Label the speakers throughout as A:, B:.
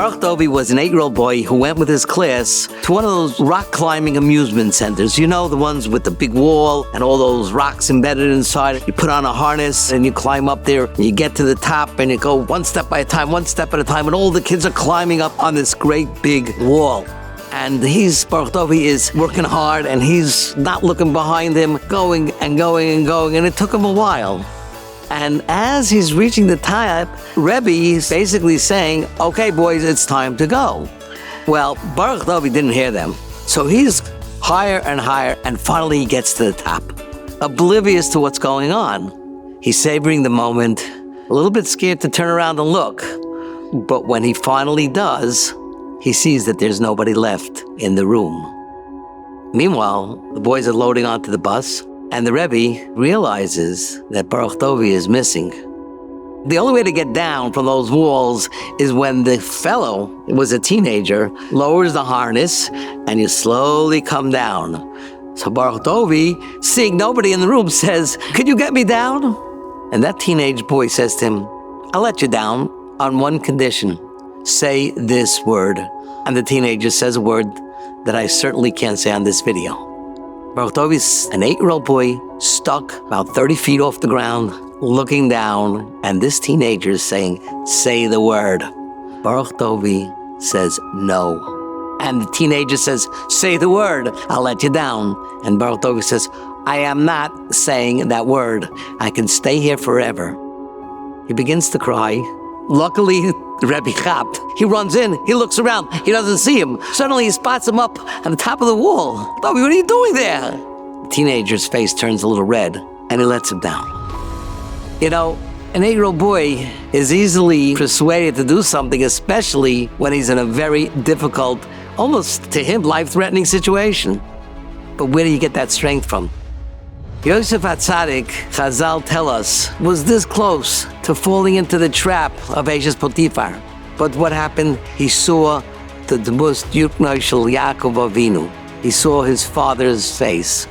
A: Baruch Dovi was an 8-year-old boy who went with his class to one of those rock climbing amusement centers. You know, the ones with the big wall and all those rocks embedded inside. You put on a harness and you climb up there and you get to the top and you go one step at a time, and all the kids are climbing up on this great big wall. And Baruch Dovi is working hard and he's not looking behind him, going, and it took him a while. And as he's reaching the top, Rebbe is basically saying, okay, boys, it's time to go. Well, Baruch Dovi didn't hear them. So he's higher and higher, and finally he gets to the top, oblivious to what's going on. He's savoring the moment, a little bit scared to turn around and look. But when he finally does, he sees that there's nobody left in the room. Meanwhile, the boys are loading onto the bus, and the Rebbe realizes that Baruch Dovi is missing. The only way to get down from those walls is when the fellow, who was a teenager, lowers the harness and you slowly come down. So Baruch Dovi, seeing nobody in the room, says, "Could you get me down?" And that teenage boy says to him, "I'll let you down on one condition. Say this word." And the teenager says a word that I certainly can't say on this video. Baruch Dovi's an 8-year-old boy stuck about 30 feet off the ground, looking down, and this teenager is saying, "Say the word." Baruch Dovi says no. And the teenager says, "Say the word, I'll let you down." And Baruch Dovi says, "I am not saying that word. I can stay here forever." He begins to cry. Luckily, the Rebbe chapped. He runs in, he looks around, he doesn't see him. Suddenly he spots him up on the top of the wall. "Dovi, what are you doing there?" The teenager's face turns a little red, and he lets him down. You know, an 8-year-old boy is easily persuaded to do something, especially when he's in a very difficult, almost to him, life-threatening situation. But where do you get that strength from? Yosef HaTzadik, Chazal tell us, was this close to falling into the trap of Eshes Potifar. But what happened? He saw the Dmus Yuknoi Shel Yaakov Avinu. He saw his father's face.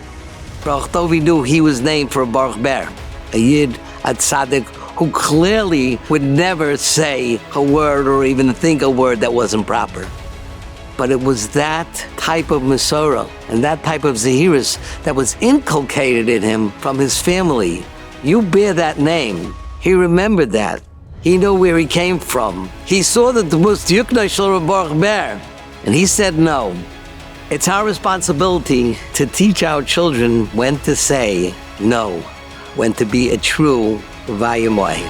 A: Baruch Dovi knew he was named for a Baruch Ber, a Yid, a Tzadik, who clearly would never say a word or even think a word that wasn't proper. But it was that type of Masorah and that type of Zahirus that was inculcated in him from his family. You bear that name. He remembered that. He knew where he came from. He saw the Dmus Yuknoi Shel Baruch Ber, and he said no. It's our responsibility to teach our children when to say no, when to be a true Vayemoy.